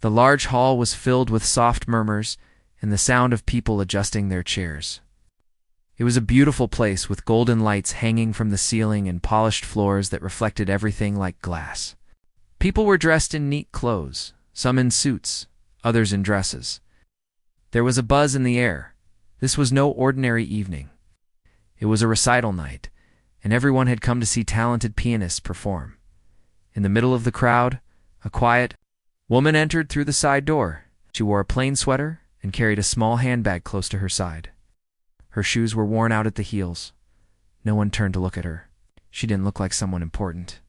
The large hall was filled with soft murmurs and the sound of people adjusting their chairs. It was a beautiful place with golden lights hanging from the ceiling and polished floors that reflected everything like glass. People were dressed in neat clothes, some in suits, others in dresses. There was a buzz in the air. This was no ordinary evening. It was a recital night, and everyone had come to see talented pianists perform. In the middle of the crowd, a quiet woman entered through the side door. She wore a plain sweater and carried a small handbag close to her side. Her shoes were worn out at the heels. No one turned to look at her. She didn't look like someone important.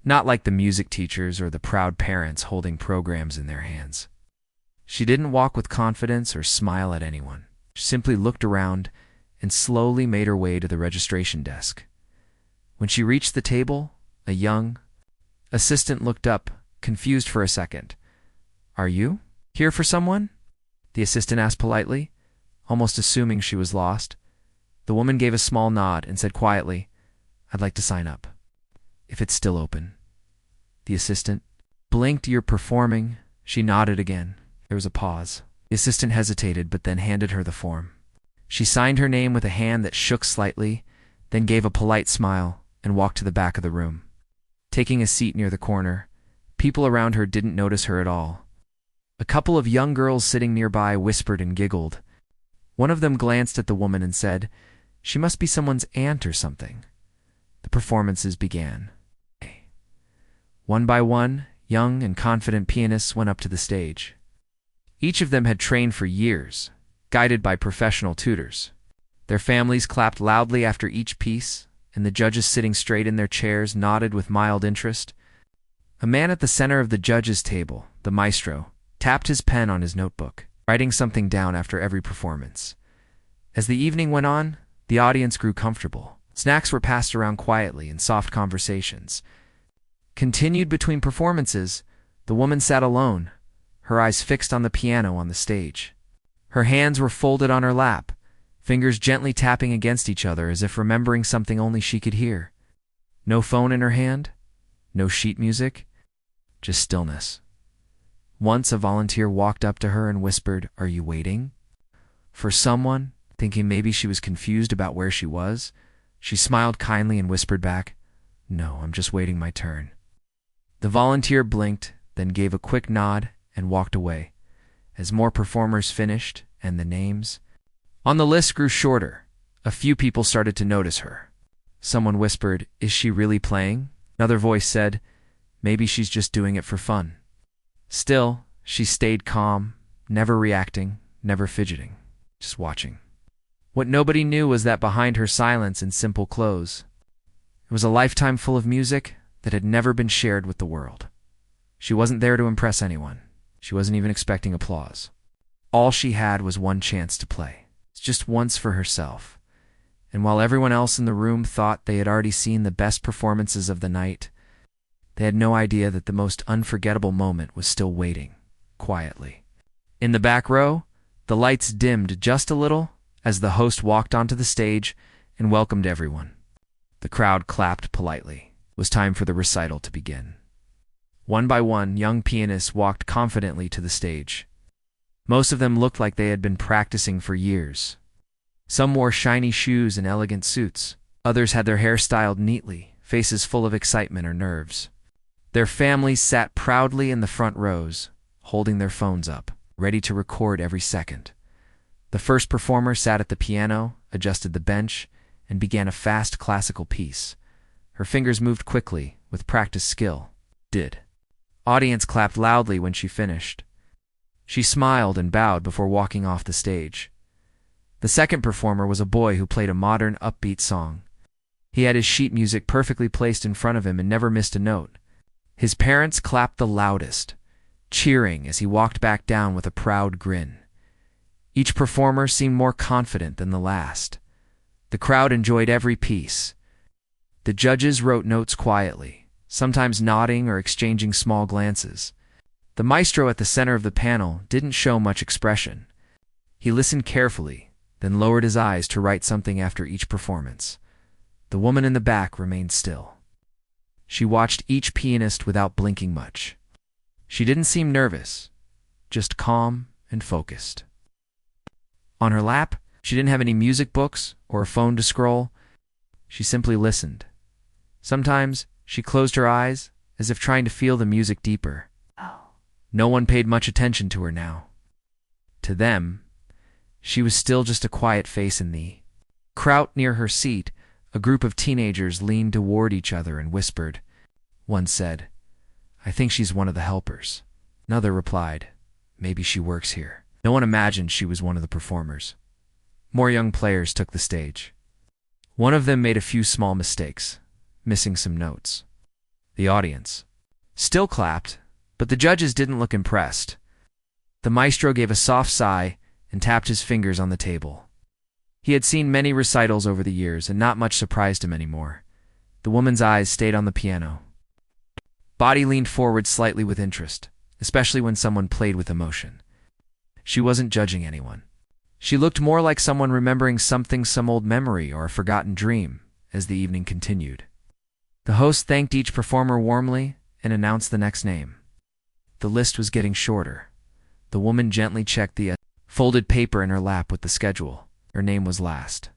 Not like the music teachers or the proud parents holding programs in their hands. She didn't walk with confidence or smile at anyone. She simply looked around and slowly made her way to the registration desk. When she reached the table, a young assistant looked up, confused for a second. "Are you here for someone?" the assistant asked politely, almost assuming she was lost. The woman gave a small nod and said quietly, "I'd like to sign up, if it's still open." The assistant blinked. "You're performing?" She nodded again. There was a pause. The assistant hesitated, but then handed her the form. She signed her name with a hand that shook slightly, then gave a polite smile and walked to the back of the room. Taking a seat near the corner, people around her didn't notice her at all. A couple of young girls sitting nearby whispered and giggled. One of them glanced at the woman and said, "She must be someone's aunt or something." The performances began. One by one, young and confident pianists went up to the stage. Each of them had trained for years, guided by professional tutors. Their families clapped loudly after each piece, and the judges sitting straight in their chairs nodded with mild interest. A man at the center of the judges' table, the Maestro, tapped his pen on his notebook, writing something down after every performance. As the evening went on, the audience grew comfortable. Snacks were passed around quietly and soft conversations continued between performances. The woman sat alone, her eyes fixed on the piano on the stage. Her hands were folded on her lap, fingers gently tapping against each other as if remembering something only she could hear. No phone in her hand, no sheet music, just stillness. Once a volunteer walked up to her and whispered, "Are you waiting for someone?" Thinking maybe she was confused about where she was, she smiled kindly and whispered back, "No, I'm just waiting my turn." The volunteer blinked, then gave a quick nod and walked away. As more performers finished and the names on the list grew shorter, a few people started to notice her. Someone whispered, "Is she really playing?" Another voice said, "Maybe she's just doing it for fun." Still, she stayed calm, never reacting, never fidgeting, just watching. What nobody knew was that behind her silence and simple clothes, it was a lifetime full of music that had never been shared with the world. She wasn't there to impress anyone. She wasn't even expecting applause. All she had was one chance to play. It's just once for herself. And while everyone else in the room thought they had already seen the best performances of the night, they had no idea that the most unforgettable moment was still waiting, quietly. In the back row, the lights dimmed just a little as the host walked onto the stage and welcomed everyone. The crowd clapped politely. It was time for the recital to begin. One by one, young pianists walked confidently to the stage. Most of them looked like they had been practicing for years. Some wore shiny shoes and elegant suits. Others had their hair styled neatly, faces full of excitement or nerves. Their families sat proudly in the front rows, holding their phones up, ready to record every second. The first performer sat at the piano, adjusted the bench, and began a fast classical piece. Her fingers moved quickly, with practiced skill. Audience clapped loudly when she finished. She smiled and bowed before walking off the stage. The second performer was a boy who played a modern, upbeat song. He had his sheet music perfectly placed in front of him and never missed a note. His parents clapped the loudest, cheering as he walked back down with a proud grin. Each performer seemed more confident than the last. The crowd enjoyed every piece. The judges wrote notes quietly, sometimes nodding or exchanging small glances. The maestro at the center of the panel didn't show much expression. He listened carefully, then lowered his eyes to write something after each performance. The woman in the back remained still. She watched each pianist without blinking much. She didn't seem nervous, just calm and focused. On her lap, she didn't have any music books or a phone to scroll. She simply listened. Sometimes she closed her eyes as if trying to feel the music deeper. No one paid much attention to her now. To them, she was still just a quiet face in the crowd near her seat. A group of teenagers leaned toward each other and whispered. One said, "I think she's one of the helpers." Another replied, "Maybe she works here." No one imagined she was one of the performers. More young players took the stage. One of them made a few small mistakes, missing some notes. The audience still clapped, but the judges didn't look impressed. The maestro gave a soft sigh and tapped his fingers on the table. He had seen many recitals over the years, and not much surprised him anymore. The woman's eyes stayed on the piano. Body leaned forward slightly with interest, especially when someone played with emotion. She wasn't judging anyone. She looked more like someone remembering something, some old memory or a forgotten dream, as the evening continued. The host thanked each performer warmly and announced the next name. The list was getting shorter. The woman gently checked the folded paper in her lap with the schedule. Her name was last.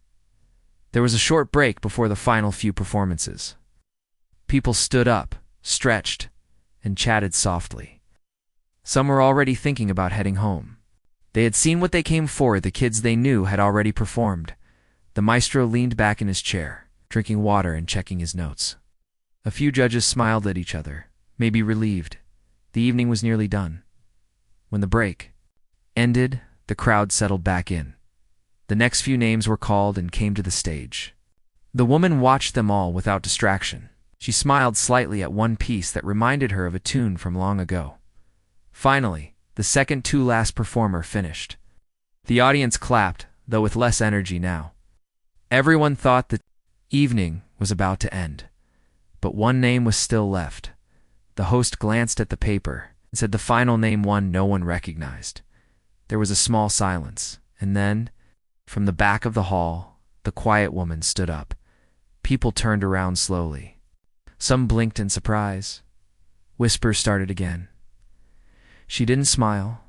There was a short break before the final few performances. People stood up, stretched, and chatted softly. Some were already thinking about heading home. They had seen what they came for. The kids they knew had already performed. The maestro leaned back in his chair, drinking water and checking his notes. A few judges smiled at each other, maybe relieved. The evening was nearly done. When the break ended, the crowd settled back in. The next few names were called and came to the stage. The woman watched them all without distraction. She smiled slightly at one piece that reminded her of a tune from long ago. Finally, the second to last performer finished. The audience clapped, though with less energy now. Everyone thought the evening was about to end. But one name was still left. The host glanced at the paper and said the final name, one no one recognized. There was a small silence, and then, from the back of the hall, the quiet woman stood up. People turned around slowly. Some blinked in surprise. Whispers started again. She didn't smile.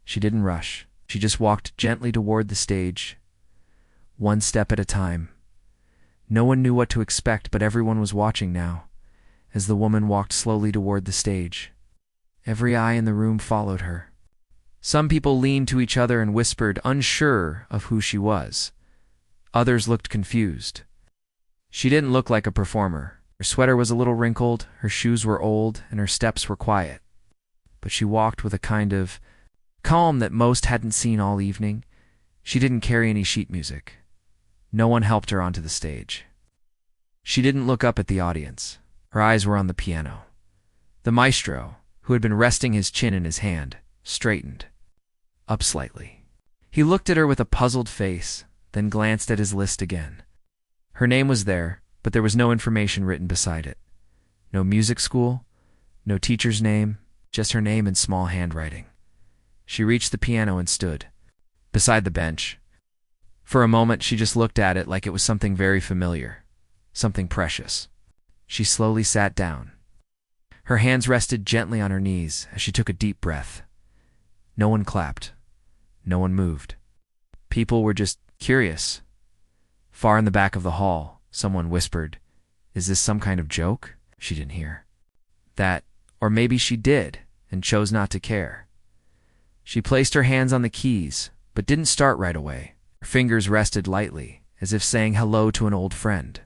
She didn't rush. She just walked gently toward the stage, one step at a time. No one knew what to expect, but everyone was watching now, as the woman walked slowly toward the stage. Every eye in the room followed her. Some people leaned to each other and whispered, unsure of who she was. Others looked confused. She didn't look like a performer. Her sweater was a little wrinkled, her shoes were old, and her steps were quiet. But she walked with a kind of calm that most hadn't seen all evening. She didn't carry any sheet music. No one helped her onto the stage. She didn't look up at the audience. Her eyes were on the piano. The maestro, who had been resting his chin in his hand, straightened up slightly. He looked at her with a puzzled face, then glanced at his list again. Her name was there, but there was no information written beside it. No music school, no teacher's name, just her name in small handwriting. She reached the piano and stood beside the bench. For a moment, she just looked at it like it was something very familiar, something precious. She slowly sat down. Her hands rested gently on her knees as she took a deep breath. No one clapped. No one moved. People were just curious. Far in the back of the hall, someone whispered, "Is this some kind of joke?" She didn't hear that, or maybe she did and chose not to care. She placed her hands on the keys, but didn't start right away. Her fingers rested lightly, as if saying hello to an old friend.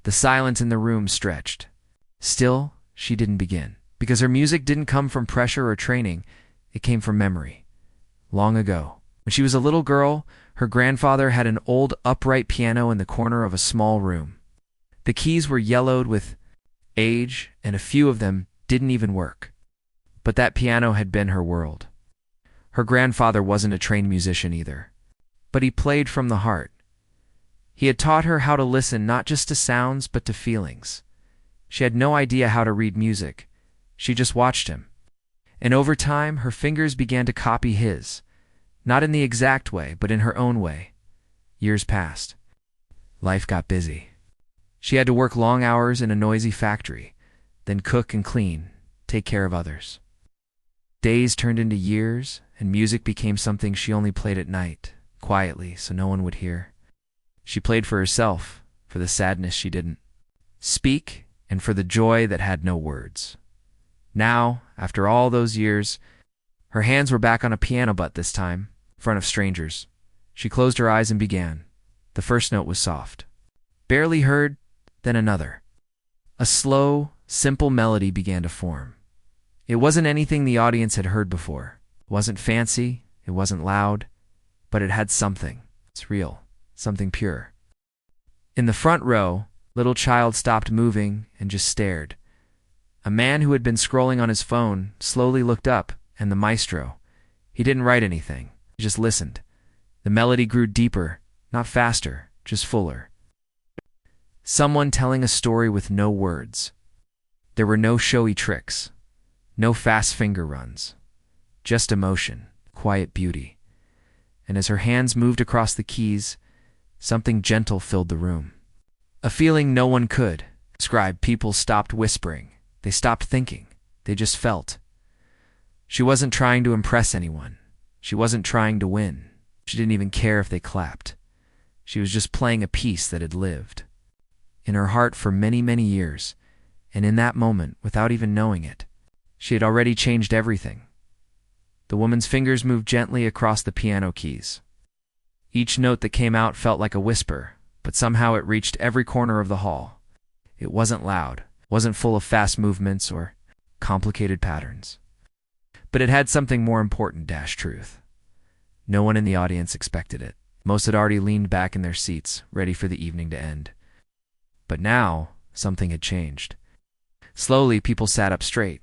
The silence in the room stretched. Still, she didn't begin, because her music didn't come from pressure or training. It came from memory. Long ago, when she was a little girl, her grandfather had an old upright piano in the corner of a small room. The keys were yellowed with age, and a few of them didn't even work. But that piano had been her world. Her grandfather wasn't a trained musician either, but he played from the heart. He had taught her how to listen not just to sounds, but to feelings. She had no idea how to read music. She just watched him. And over time, her fingers began to copy his, not in the exact way, but in her own way. Years passed. Life got busy. She had to work long hours in a noisy factory, then cook and clean, take care of others. Days turned into years, and music became something she only played at night, quietly, so no one would hear. She played for herself, for the sadness she didn't speak, and for the joy that had no words. Now, after all those years, her hands were back on a piano butt this time, in front of strangers. She closed her eyes and began. The first note was soft. Barely heard, then another. A slow, simple melody began to form. It wasn't anything the audience had heard before. It wasn't fancy, it wasn't loud, but it had something. It's real, something pure. In the front row, little child stopped moving and just stared. A man who had been scrolling on his phone slowly looked up, and the maestro. He didn't write anything, he just listened. The melody grew deeper, not faster, just fuller. Someone telling a story with no words. There were no showy tricks, no fast finger runs, just emotion, quiet beauty. And as her hands moved across the keys, something gentle filled the room. A feeling no one could describe. People stopped whispering. They stopped thinking. They just felt. She wasn't trying to impress anyone. She wasn't trying to win. She didn't even care if they clapped. She was just playing a piece that had lived in her heart for many, many years, and in that moment, without even knowing it, she had already changed everything. The woman's fingers moved gently across the piano keys. Each note that came out felt like a whisper, but somehow it reached every corner of the hall. It wasn't loud, wasn't full of fast movements or complicated patterns. But it had something more important, truth. No one in the audience expected it. Most had already leaned back in their seats, ready for the evening to end. But now, something had changed. Slowly, people sat up straight.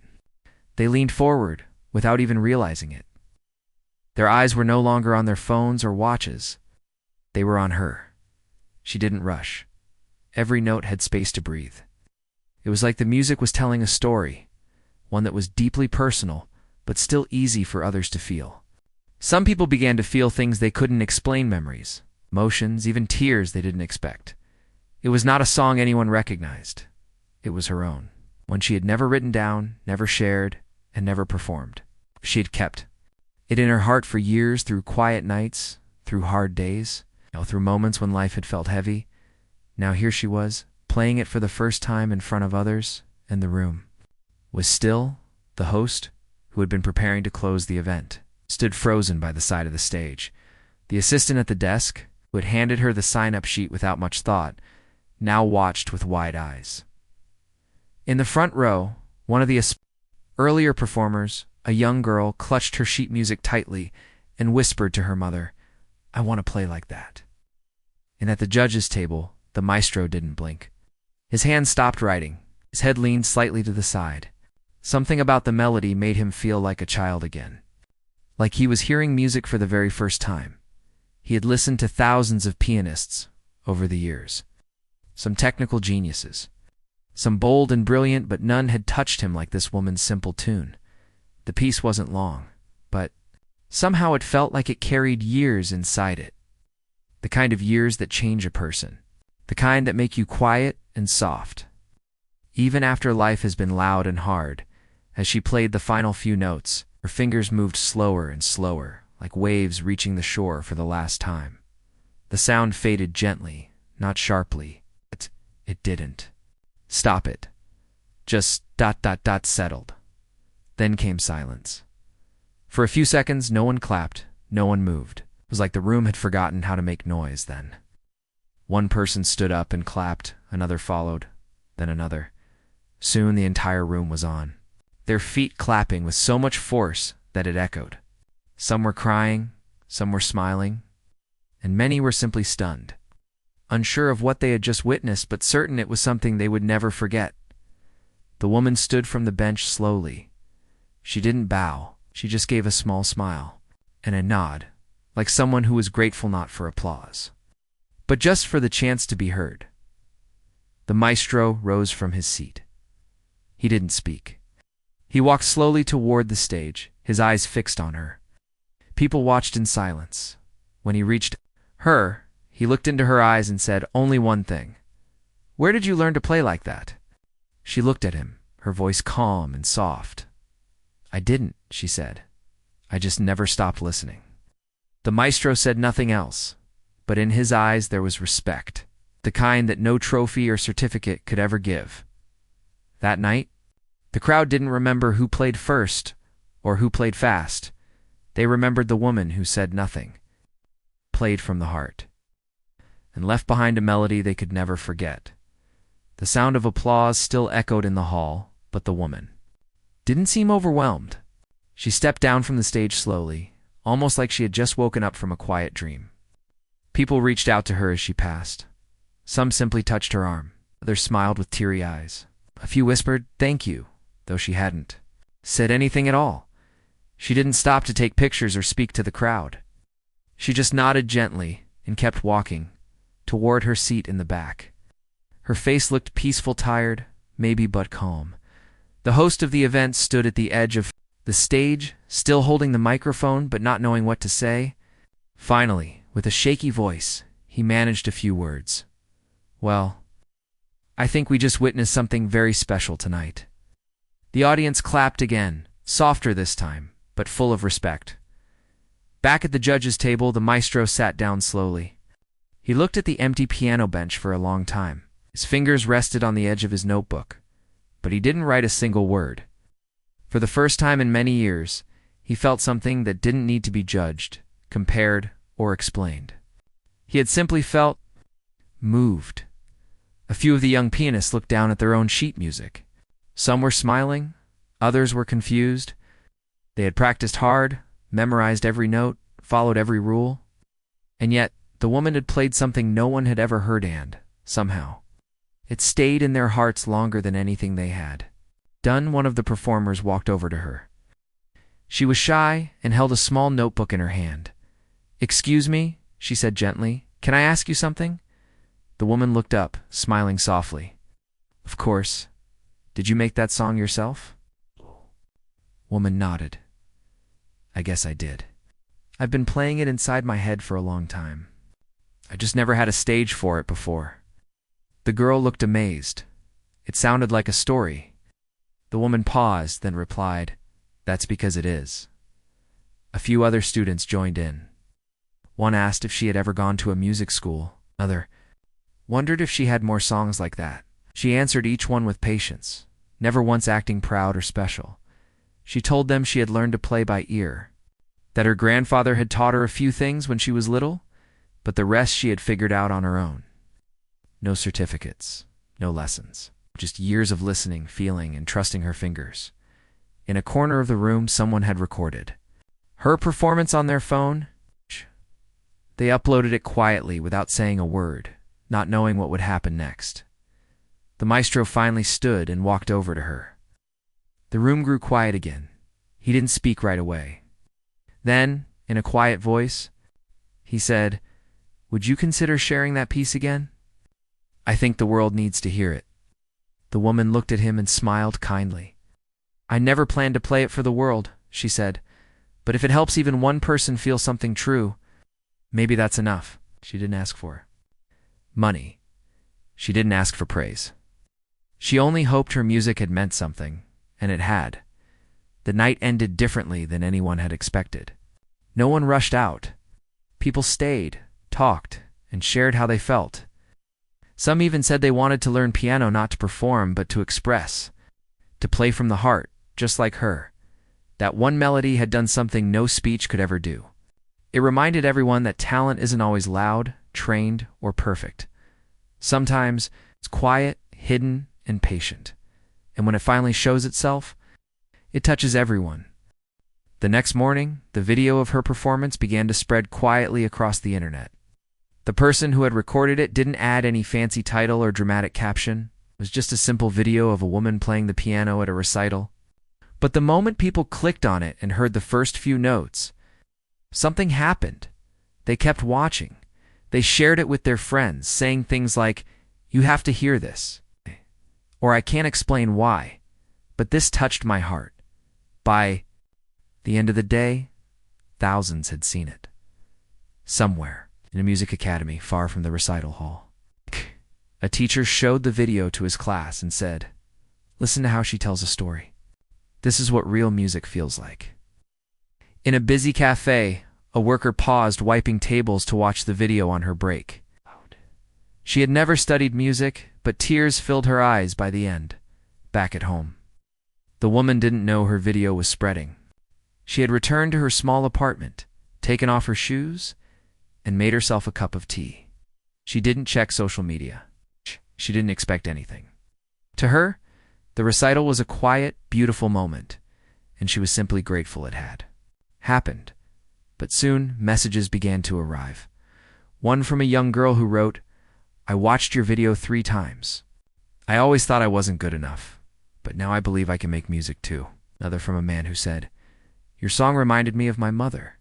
They leaned forward, without even realizing it. Their eyes were no longer on their phones or watches. They were on her. She didn't rush. Every note had space to breathe. It was like the music was telling a story, one that was deeply personal, but still easy for others to feel. Some people began to feel things they couldn't explain, memories, emotions, even tears they didn't expect. It was not a song anyone recognized. It was her own, one she had never written down, never shared, and never performed. She had kept it in her heart for years, through quiet nights, through hard days, through moments when life had felt heavy. Now here she was, playing it for the first time in front of others, and the room was still. The host, who had been preparing to close the event, stood frozen by the side of the stage. The assistant at the desk, who had handed her the sign-up sheet without much thought, now watched with wide eyes. In the front row, one of the earlier performers, a young girl, clutched her sheet music tightly and whispered to her mother, "I want to play like that." And at the judges' table, the maestro didn't blink. His hand stopped writing. His head leaned slightly to the side. Something about the melody made him feel like a child again. Like he was hearing music for the very first time. He had listened to thousands of pianists over the years. Some technical geniuses. Some bold and brilliant, but none had touched him like this woman's simple tune. The piece wasn't long, but somehow it felt like it carried years inside it. The kind of years that change a person. The kind that make you quiet and soft. Even after life has been loud and hard, as she played the final few notes, her fingers moved slower and slower, like waves reaching the shore for the last time. The sound faded gently, not sharply. It didn't. Stop it. Just ... settled. Then came silence. For a few seconds, no one clapped, no one moved. It was like the room had forgotten how to make noise then. One person stood up and clapped, another followed, then another. Soon the entire room was on, their feet clapping with so much force that it echoed. Some were crying, some were smiling, and many were simply stunned, unsure of what they had just witnessed, but certain it was something they would never forget. The woman stood from the bench slowly. She didn't bow, she just gave a small smile and a nod, like someone who was grateful not for applause, but just for the chance to be heard. The maestro rose from his seat. He didn't speak. He walked slowly toward the stage, his eyes fixed on her. People watched in silence. When he reached her, he looked into her eyes and said only one thing. "Where did you learn to play like that?" She looked at him, her voice calm and soft. "I didn't," she said. "I just never stopped listening." The maestro said nothing else, but in his eyes there was respect, the kind that no trophy or certificate could ever give. That night, the crowd didn't remember who played first or who played fast. They remembered the woman who said nothing, played from the heart, and left behind a melody they could never forget. The sound of applause still echoed in the hall, but the woman didn't seem overwhelmed. She stepped down from the stage slowly, almost like she had just woken up from a quiet dream. People reached out to her as she passed. Some simply touched her arm. Others smiled with teary eyes. A few whispered, "Thank you," though she hadn't said anything at all. She didn't stop to take pictures or speak to the crowd. She just nodded gently and kept walking toward her seat in the back. Her face looked peaceful, tired, maybe, but calm. The host of the event stood at the edge of the stage, still holding the microphone but not knowing what to say. Finally, with a shaky voice, he managed a few words. "Well, I think we just witnessed something very special tonight." The audience clapped again, softer this time, but full of respect. Back at the judges' table, the maestro sat down slowly. He looked at the empty piano bench for a long time. His fingers rested on the edge of his notebook, but he didn't write a single word. For the first time in many years, he felt something that didn't need to be judged, compared, or explained. He had simply felt moved. A few of the young pianists looked down at their own sheet music. Some were smiling, others were confused. They had practiced hard, memorized every note, followed every rule. And yet, the woman had played something no one had ever heard, and, somehow, it stayed in their hearts longer than anything they had done. One of the performers walked over to her. She was shy and held a small notebook in her hand. "Excuse me," she said gently. "Can I ask you something?" The woman looked up, smiling softly. "Of course. Did you make that song yourself?" Woman nodded. "I guess I did. I've been playing it inside my head for a long time. I just never had a stage for it before." The girl looked amazed. It sounded like a story. The woman paused, then replied, "That's because it is." A few other students joined in. One asked if she had ever gone to a music school. Another wondered if she had more songs like that. She answered each one with patience, never once acting proud or special. She told them she had learned to play by ear, that her grandfather had taught her a few things when she was little, but the rest she had figured out on her own. No certificates, no lessons, just years of listening, feeling, and trusting her fingers. In a corner of the room, someone had recorded her performance on their phone. They uploaded it quietly without saying a word, not knowing what would happen next. The maestro finally stood and walked over to her. The room grew quiet again. He didn't speak right away. Then, in a quiet voice, he said, "Would you consider sharing that piece again? I think the world needs to hear it." The woman looked at him and smiled kindly. "I never planned to play it for the world," she said, "but if it helps even one person feel something true, maybe that's enough." She didn't ask for money. She didn't ask for praise. She only hoped her music had meant something, and it had. The night ended differently than anyone had expected. No one rushed out. People stayed, talked, and shared how they felt. Some even said they wanted to learn piano not to perform but to express, to play from the heart, just like her. That one melody had done something no speech could ever do. It reminded everyone that talent isn't always loud, trained, or perfect. Sometimes it's quiet, hidden, and patient. And when it finally shows itself, it touches everyone. The next morning, the video of her performance began to spread quietly across the internet. The person who had recorded it didn't add any fancy title or dramatic caption. It was just a simple video of a woman playing the piano at a recital. But the moment people clicked on it and heard the first few notes, something happened. They kept watching. They shared it with their friends, saying things like, "You have to hear this," or "I can't explain why, but this touched my heart." By the end of the day, thousands had seen it. Somewhere in a music academy far from the recital hall, a teacher showed the video to his class and said, "Listen to how she tells a story." This is what real music feels like. In a busy cafe, a worker paused wiping tables to watch the video on her break. She had never studied music, but tears filled her eyes by the end, back at home. The woman didn't know her video was spreading. She had returned to her small apartment, taken off her shoes, and made herself a cup of tea. She didn't check social media. She didn't expect anything. To her, the recital was a quiet, beautiful moment, and she was simply grateful it had happened. But soon, messages began to arrive. One from a young girl who wrote, "I watched your video 3 times. I always thought I wasn't good enough, but now I believe I can make music too." Another from a man who said, "Your song reminded me of my mother."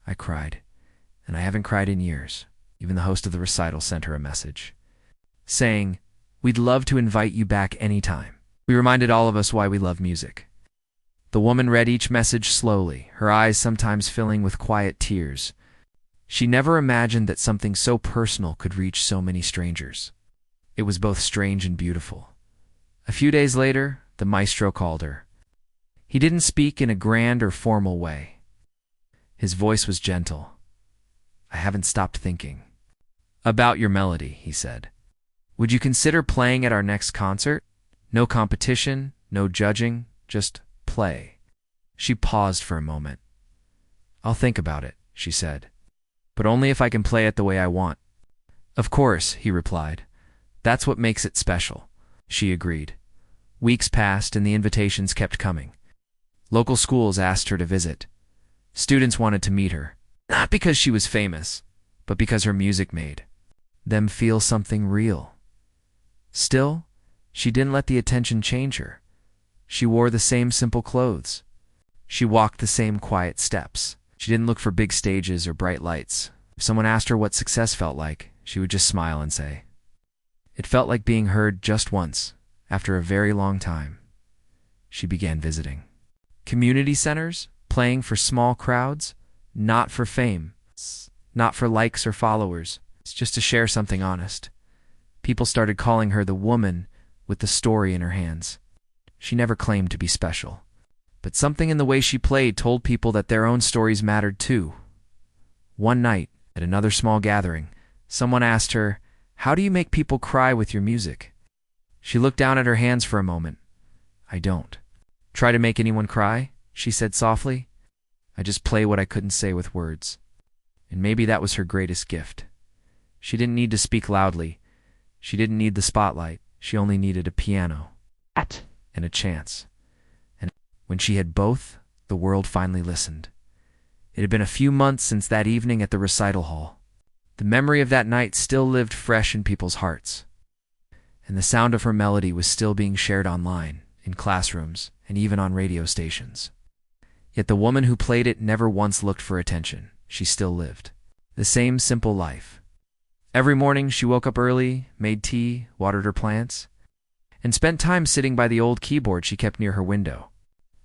I cried, and I haven't cried in years. Even the host of the recital sent her a message, saying, "We'd love to invite you back anytime." We reminded all of us why we love music. The woman read each message slowly, her eyes sometimes filling with quiet tears. She never imagined that something so personal could reach so many strangers. It was both strange and beautiful. A few days later, the maestro called her. He didn't speak in a grand or formal way. His voice was gentle. "I haven't stopped thinking about your melody," he said. "Would you consider playing at our next concert? No competition, no judging, just play." She paused for a moment. "I'll think about it," she said, "but only if I can play it the way I want." "Of course," he replied. "That's what makes it special." She agreed. Weeks passed and the invitations kept coming. Local schools asked her to visit. Students wanted to meet her, not because she was famous, but because her music made them feel something real. Still, she didn't let the attention change her. She wore the same simple clothes. She walked the same quiet steps. She didn't look for big stages or bright lights. If someone asked her what success felt like, she would just smile and say, "It felt like being heard just once, after a very long time." She began visiting community centers, playing for small crowds, not for fame, not for likes or followers. It's just to share something honest. People started calling her the woman with the story in her hands. She never claimed to be special, but something in the way she played told people that their own stories mattered too. One night, at another small gathering, someone asked her, "How do you make people cry with your music?" She looked down at her hands for a moment. "I don't try to make anyone cry," she said softly. "I just play what I couldn't say with words." And maybe that was her greatest gift. She didn't need to speak loudly. She didn't need the spotlight. She only needed a piano and a chance. And when she had both, the world finally listened. It had been a few months since that evening at the recital hall. The memory of that night still lived fresh in people's hearts. And the sound of her melody was still being shared online, in classrooms, and even on radio stations. Yet the woman who played it never once looked for attention. She still lived the same simple life. Every morning she woke up early, made tea, watered her plants, and spent time sitting by the old keyboard she kept near her window.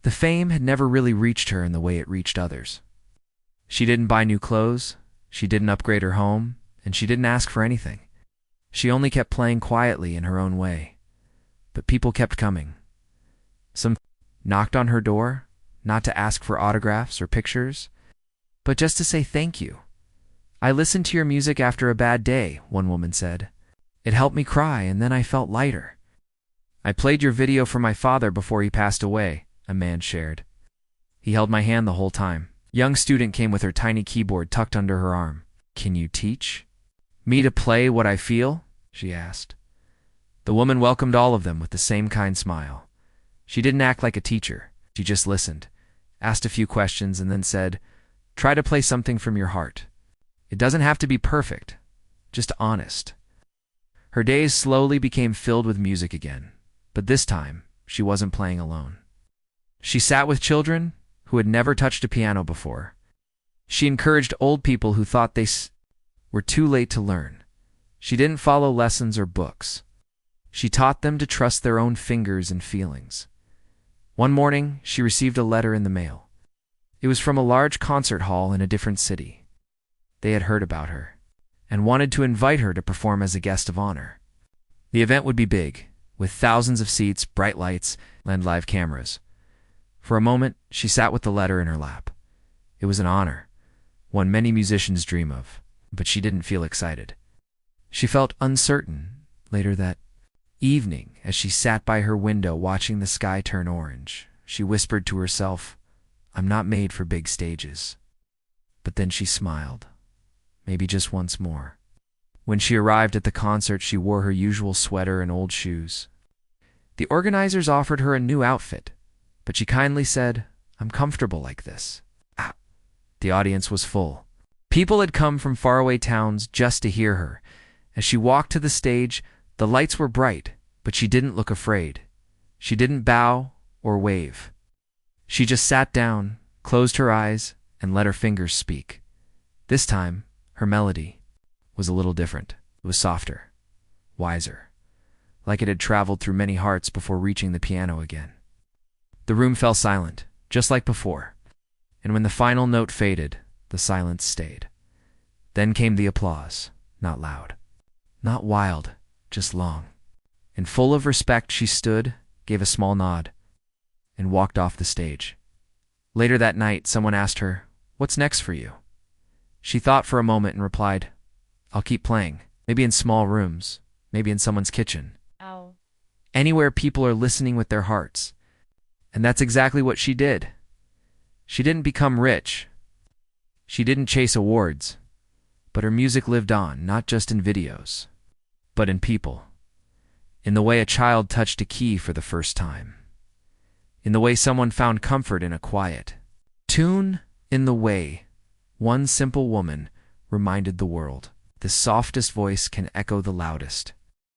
The fame had never really reached her in the way it reached others. She didn't buy new clothes, she didn't upgrade her home, and she didn't ask for anything. She only kept playing quietly in her own way. But people kept coming. Some knocked on her door, not to ask for autographs or pictures, but just to say thank you. "I listened to your music after a bad day," one woman said. "It helped me cry, and then I felt lighter." "I played your video for my father before he passed away," a man shared. "He held my hand the whole time." A young student came with her tiny keyboard tucked under her arm. "Can you teach me to play what I feel?" she asked. The woman welcomed all of them with the same kind smile. She didn't act like a teacher. She just listened, asked a few questions, and then said, "Try to play something from your heart. It doesn't have to be perfect, just honest." Her days slowly became filled with music again, but this time she wasn't playing alone. She sat with children who had never touched a piano before. She encouraged old people who thought they were too late to learn. She didn't follow lessons or books. She taught them to trust their own fingers and feelings. One morning, she received a letter in the mail. It was from a large concert hall in a different city. They had heard about her and wanted to invite her to perform as a guest of honor. The event would be big, with thousands of seats, bright lights, and live cameras. For a moment, she sat with the letter in her lap. It was an honor, one many musicians dream of, but she didn't feel excited. She felt uncertain later that evening as she sat by her window watching the sky turn orange. She whispered to herself, "I'm not made for big stages." But then she smiled, maybe just once more. When she arrived at the concert, she wore her usual sweater and old shoes. The organizers offered her a new outfit, but she kindly said, "I'm comfortable like this." The audience was full. People had come from faraway towns just to hear her. As she walked to the stage, the lights were bright, but she didn't look afraid. She didn't bow or wave. She just sat down, closed her eyes, and let her fingers speak. This time, her melody was a little different. It was softer, wiser, like it had traveled through many hearts before reaching the piano again. The room fell silent, just like before, and when the final note faded, the silence stayed. Then came the applause, not loud, not wild, just long. And full of respect, she stood, gave a small nod, and walked off the stage. Later that night, someone asked her, "What's next for you?" She thought for a moment and replied, "I'll keep playing, maybe in small rooms, maybe in someone's kitchen. Oh. Anywhere people are listening with their hearts." And that's exactly what she did. She didn't become rich. She didn't chase awards. But her music lived on, not just in videos, but in people. In the way a child touched a key for the first time. In the way someone found comfort in a quiet tune. In the way one simple woman reminded the world, the softest voice can echo the loudest.